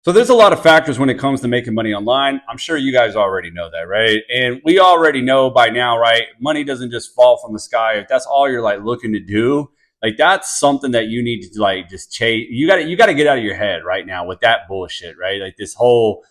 So there's a lot of factors when it comes to making money online. I'm sure you guys already know that, right? And we already know by now, right? Money doesn't just fall from the sky. If that's all you're like looking to do, like that's something that you need to like just chase. You got to get out of your head right now with that bullshit, right? Like this whole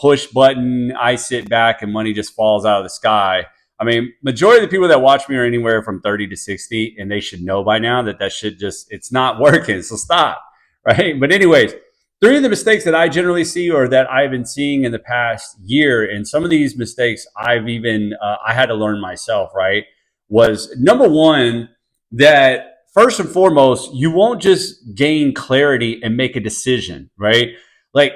push button, I sit back and money just falls out of the sky. I mean, majority of the people that watch me are anywhere from 30 to 60, and they should know by now that that shit just it's not working. So stop, right? But anyways, three of the mistakes that I generally see or that I've been seeing in the past year, and some of these mistakes I've even I had to learn myself, right? Was number one, that first and foremost, you won't just gain clarity and make a decision, right? Like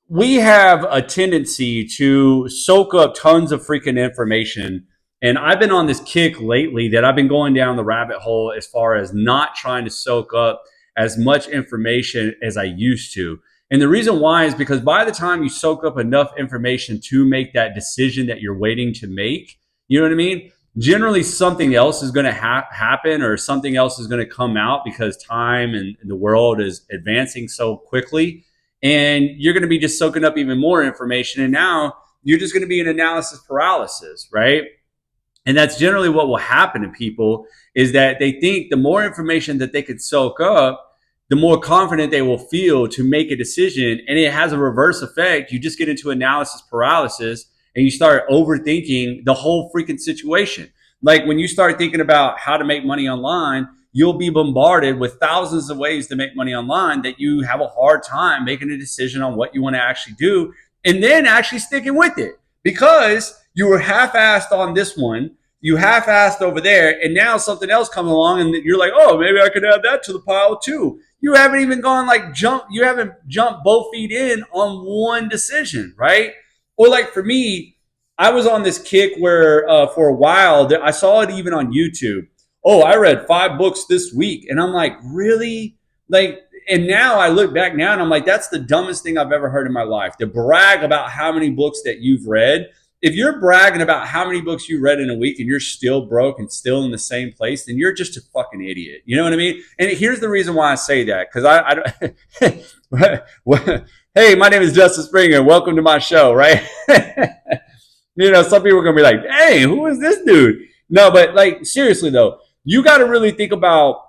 we have a tendency to soak up tons of freaking information. And I've been on this kick lately that I've been going down the rabbit hole as far as not trying to soak up as much information as I used to. And the reason why is because by the time you soak up enough information to make that decision that you're waiting to make, you know what I mean? Generally, something else is going to happen or something else is going to come out because time and the world is advancing so quickly and you're going to be just soaking up even more information. And now you're just going to be in analysis paralysis, right? And that's generally what will happen to people is that they think the more information that they could soak up, the more confident they will feel to make a decision. And it has a reverse effect. You just get into analysis paralysis and you start overthinking the whole freaking situation. Like when you start thinking about how to make money online, you'll be bombarded with thousands of ways to make money online that you have a hard time making a decision on what you want to actually do and then actually sticking with it because you were half-assed on this one, you half-assed over there, and now something else comes along and you're like, oh, maybe I could add that to the pile too. You haven't even gone like you haven't jumped both feet in on one decision, right? Or like for me, I was on this kick where for a while, I saw it even on YouTube. Oh, I read 5 books this week. And I'm like, really? Like, and now I look back now and I'm like, that's the dumbest thing I've ever heard in my life. To brag about how many books that you've read. If you're bragging about how many books you read in a week and you're still broke and still in the same place, then you're just a fucking idiot. You know what I mean? And here's the reason why I say that. Because hey, my name is Justin Springer. Welcome to my show, right? You know, some people are going to be like, hey, who is this dude? No, but like, seriously though, you got to really think about,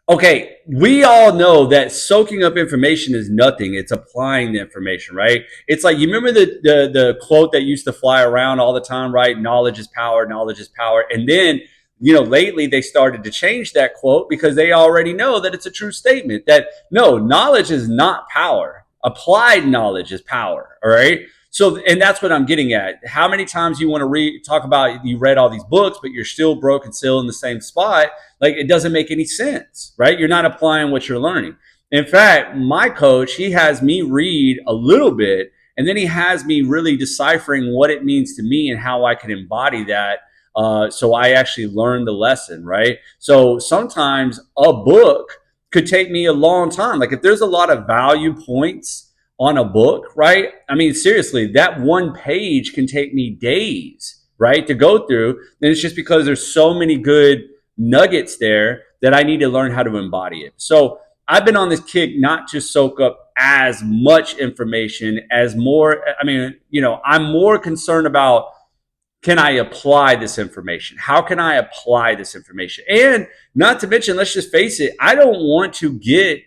okay, we all know that soaking up information is nothing. It's applying the information, right? It's like, you remember the quote that used to fly around all the time, right? Knowledge is power, knowledge is power. And then, you know, lately they started to change that quote because they already know that it's a true statement that no, knowledge is not power. Applied knowledge is power, all right? So, and that's what I'm getting at. How many times you want to talk about you read all these books, but you're still broke and still in the same spot? Like it doesn't make any sense, right? You're not applying what you're learning. In fact, my coach, he has me read a little bit, and then he has me really deciphering what it means to me and how I can embody that. So I actually learn the lesson, right? So sometimes a book could take me a long time. Like if there's a lot of value points on a book, right? I mean, seriously, that one page can take me days, right, to go through. And it's just because there's so many good nuggets there that I need to learn how to embody it. So I've been on this kick not to soak up as much information as more. I mean, you know, I'm more concerned about can I apply this information? How can I apply this information? And not to mention, let's just face it, I don't want to get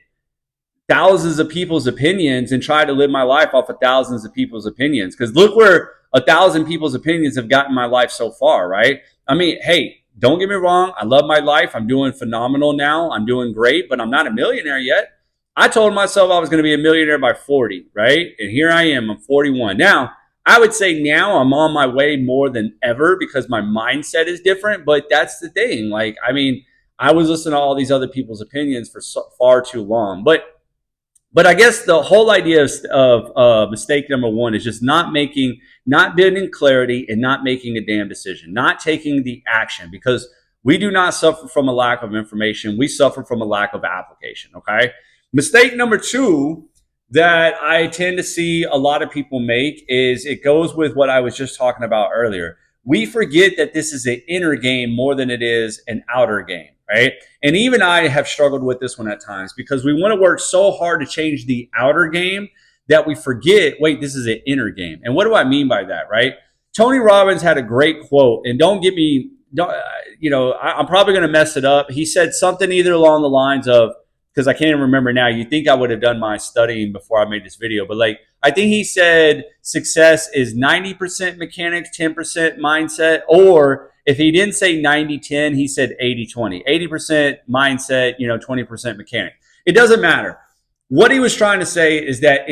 thousands of people's opinions and try to live my life off of thousands of people's opinions. Because look where 1,000 people's opinions have gotten my life so far, right? I mean, hey, don't get me wrong. I love my life. I'm doing phenomenal now. I'm doing great, but I'm not a millionaire yet. I told myself I was going to be a millionaire by 40, right? And here I am. I'm 41. Now, I would say now I'm on my way more than ever because my mindset is different. But that's the thing. Like, I mean, I was listening to all these other people's opinions for far too long. But I guess the whole idea of mistake number one is just not building clarity and not making a damn decision, not taking the action, because we do not suffer from a lack of information. We suffer from a lack of application. Okay. Mistake number two that I tend to see a lot of people make is it goes with what I was just talking about earlier. We forget that this is an inner game more than it is an outer game, right? And even I have struggled with this one at times because we want to work so hard to change the outer game that we forget, wait, this is an inner game. And what do I mean by that, right? Tony Robbins had a great quote, and don't get me, I'm probably going to mess it up. He said something either along the lines of, because I can't even remember now. You think I would have done my studying before I made this video, but like, I think he said success is 90% mechanics, 10% mindset, or if he didn't say 90-10, he said 80-20, 80% mindset, 20% mechanic. It doesn't matter. What he was trying to say is that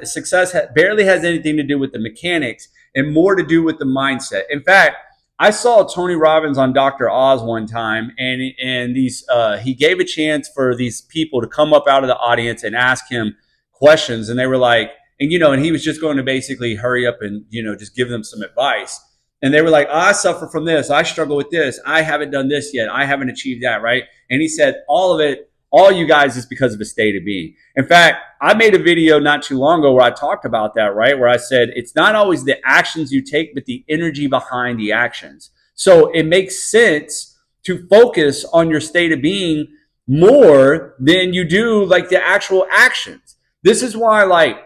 success barely has anything to do with the mechanics and more to do with the mindset. In fact, I saw Tony Robbins on Dr. Oz one time, and he gave a chance for these people to come up out of the audience and ask him questions, and they were like, and he was just going to basically hurry up and just give them some advice. And they were like, I suffer from this, I struggle with this, I haven't done this yet, I haven't achieved that, right? And he said, all you guys is because of a state of being. In fact, I made a video not too long ago where I talked about that, right? Where I said, it's not always the actions you take, but the energy behind the actions. So it makes sense to focus on your state of being more than you do like the actual actions. This is why like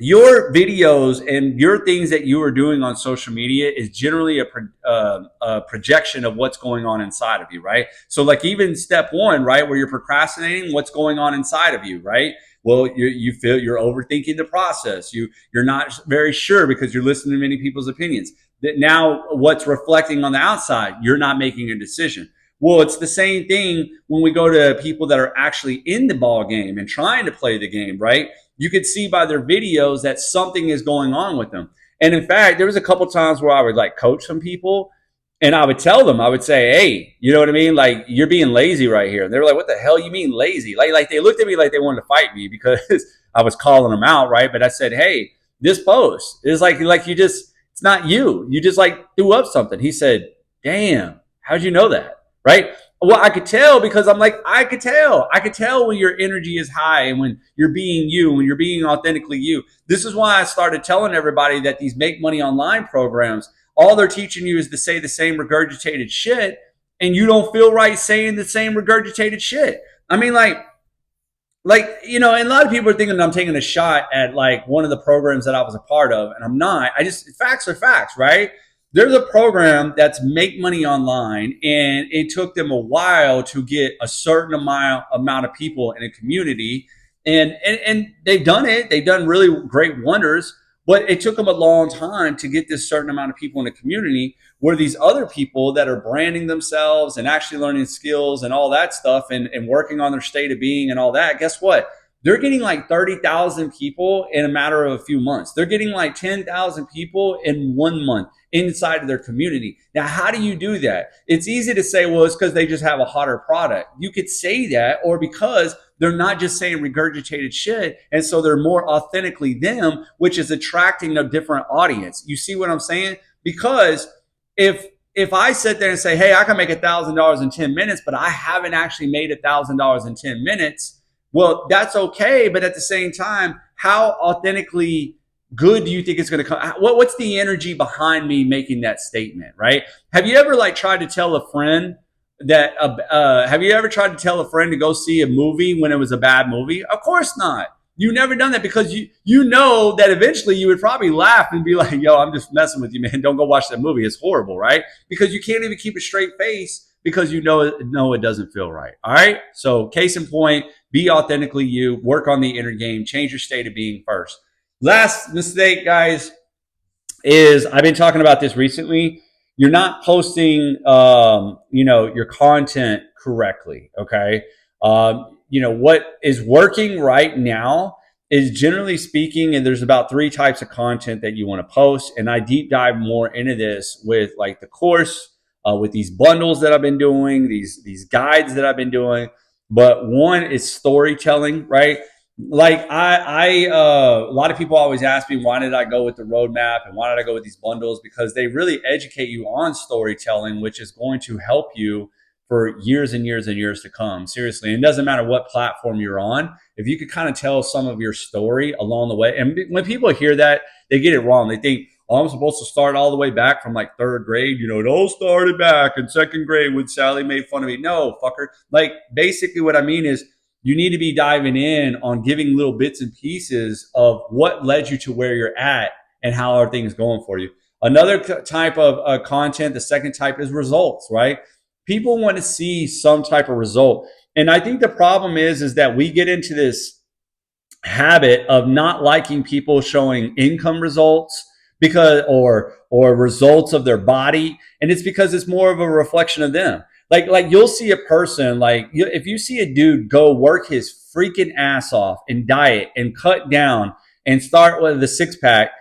your videos and your things that you are doing on social media is generally a projection of what's going on inside of you, right? So like even step one, right, where you're procrastinating, what's going on inside of you, right? Well, you feel you're overthinking the process. You're not very sure because you're listening to many people's opinions. That now what's reflecting on the outside, you're not making a decision. Well, it's the same thing when we go to people that are actually in the ball game and trying to play the game, right? You could see by their videos that something is going on with them. And in fact, there was a couple times where I would like coach some people and I would tell them, I would say, hey, you know what I mean? Like, you're being lazy right here. And they were like, what the hell you mean lazy? Like they looked at me like they wanted to fight me because I was calling them out, right? But I said, hey, this post is like you just, it's not you. You just like threw up something. He said, damn, how'd you know that? Right? Well, I could tell because I'm like, I could tell when your energy is high and when you're being you, when you're being authentically you. This is why I started telling everybody that these Make Money Online programs, all they're teaching you is to say the same regurgitated shit, and you don't feel right saying the same regurgitated shit. I mean, and a lot of people are thinking I'm taking a shot at like one of the programs that I was a part of, and I'm not. Facts are facts, right? There's a program that's Make Money Online, and it took them a while to get a certain amount of people in a community, and they've done it. They've done really great wonders, but it took them a long time to get this certain amount of people in a community where these other people that are branding themselves and actually learning skills and all that stuff and working on their state of being and all that, guess what? They're getting like 30,000 people in a matter of a few months. They're getting like 10,000 people in 1 month inside of their community. Now, how do you do that? It's easy to say, well, it's because they just have a hotter product. You could say that, or because they're not just saying regurgitated shit, and so they're more authentically them, which is attracting a different audience. You see what I'm saying? Because if I sit there and say, hey, I can make $1,000 in 10 minutes, but I haven't actually made $1,000 in 10 minutes, well, that's okay. But at the same time, how authentically good do you think it's going to come? What's the energy behind me making that statement, right? Have you ever tried to tell a friend that, have you ever tried to tell a friend to go see a movie when it was a bad movie? Of course not. You've never done that because you know that eventually you would probably laugh and be like, yo, I'm just messing with you, man. Don't go watch that movie. It's horrible, right? Because you can't even keep a straight face because you know it doesn't feel right. All right. So case in point, be authentically you, work on the inner game, change your state of being first. Last mistake, guys, is I've been talking about this recently. You're not posting, your content correctly. Okay. What is working right now is, generally speaking, and there's about 3 types of content that you want to post. And I deep dive more into this with like the course, with these bundles that I've been doing, these guides that I've been doing. But one is storytelling, right? Like a lot of people always ask me, why did I go with the roadmap and why did I go with these bundles? Because they really educate you on storytelling, which is going to help you for years and years and years to come. Seriously. And it doesn't matter what platform you're on. If you could kind of tell some of your story along the way. And when people hear that, they get it wrong. They think, oh, I'm supposed to start all the way back from like 3rd grade. It all started back in 2nd grade when Sally made fun of me. No, fucker. Like basically what I mean is, you need to be diving in on giving little bits and pieces of what led you to where you're at and how are things going for you. Another type of content, the second type is results, right? People want to see some type of result. And I think the problem is that we get into this habit of not liking people showing income results because or results of their body, and it's because it's more of a reflection of them. Like you'll see a person, like if you see a dude go work his freaking ass off and diet and cut down and start with the six pack,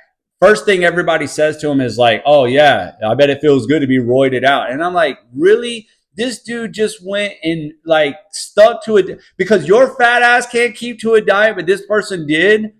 first thing everybody says to him is like, oh yeah, I bet it feels good to be roided out. And I'm like, really? This dude just went and like stuck to it because your fat ass can't keep to a diet, but this person did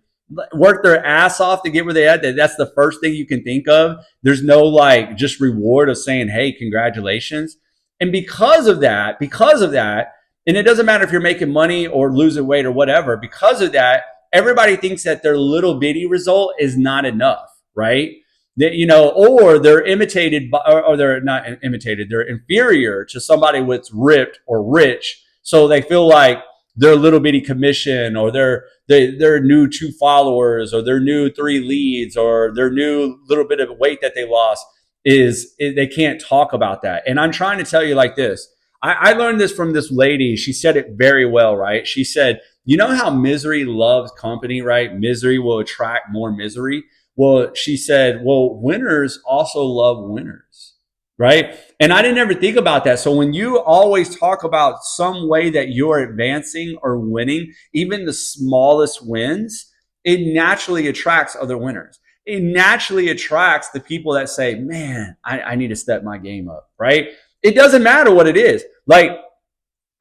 work their ass off to get where they had. That's the first thing you can think of. There's no like just reward of saying, hey, congratulations. And because of that, and it doesn't matter if you're making money or losing weight or whatever, because of that, everybody thinks that their little bitty result is not enough, right? That, you know, or they're imitated by, or they're not imitated, they're inferior to somebody that's ripped or rich. So they feel like their little bitty commission or their new 2 followers or their new 3 leads or their new little bit of weight that they lost they can't talk about that. And I'm trying to tell you like this. I learned this from this lady. She said it very well, right? She said, you know how misery loves company, right? Misery will attract more misery. Well, she said, well, winners also love winners, right? And I didn't ever think about that. So when you always talk about some way that you're advancing or winning, even the smallest wins, it naturally attracts other winners. It naturally attracts the people that say, man, I need to step my game up, right? It doesn't matter what it is. Like,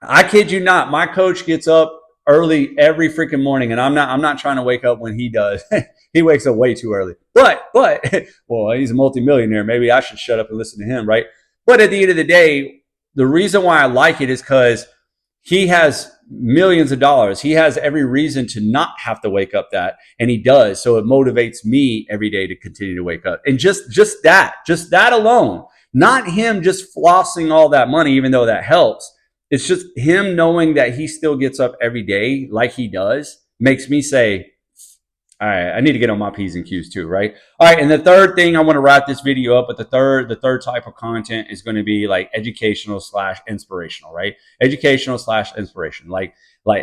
I kid you not, my coach gets up early every freaking morning, and I'm not trying to wake up when he does. He wakes up way too early. But well, he's a multimillionaire. Maybe I should shut up and listen to him, right? But at the end of the day, the reason why I like it is because he has millions of dollars. He has every reason to not have to wake up that, and he does. So it motivates me every day to continue to wake up. And just that alone, not him just flossing all that money, even though that helps. It's just him knowing that he still gets up every day like he does makes me say, all right, I need to get on my P's and Q's too, right? All right, and the third thing I want to wrap this video up, but the third type of content is going to be like educational / inspirational, right? Educational / inspiration, like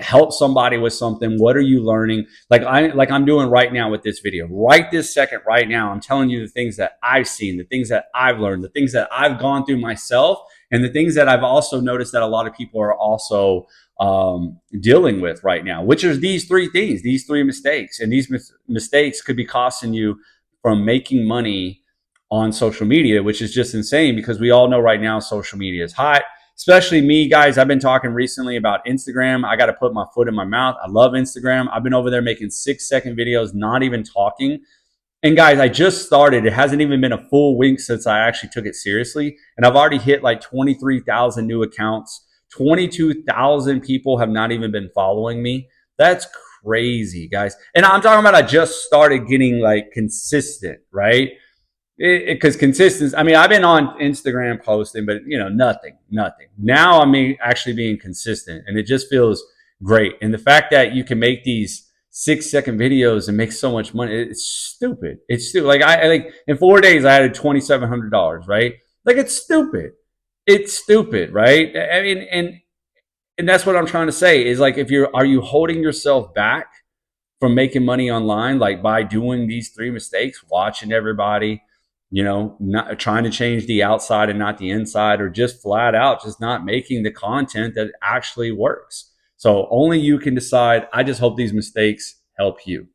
help somebody with something. What are you learning? Like I'm doing right now with this video. Right this second, right now, I'm telling you the things that I've seen, the things that I've learned, the things that I've gone through myself, and the things that I've also noticed that a lot of people are also dealing with right now, which is these 3 things, these 3 mistakes. And these mistakes could be costing you from making money on social media, which is just insane because we all know right now social media is hot, especially me, guys. I've been talking recently about Instagram. I got to put my foot in my mouth. I love Instagram. I've been over there making 6-second videos, not even talking. And guys, I just started. It hasn't even been a full week since I actually took it seriously. And I've already hit like 23,000 new accounts. 22,000 people have not even been following me. That's crazy, guys. And I'm talking about I just started getting like consistent, right? Because consistency, I mean, I've been on Instagram posting, but you know, nothing. Now I'm actually being consistent, and it just feels great. And the fact that you can make these 6-second videos and make so much money, it's stupid. It's stupid. Like I like in 4 days I had $2,700, right? Like it's stupid. It's stupid, right? I mean, and that's what I'm trying to say is like, are you holding yourself back from making money online, like by doing these 3 mistakes, watching everybody, you know, not trying to change the outside and not the inside, or just flat out just not making the content that actually works. So only you can decide. I just hope these mistakes help you.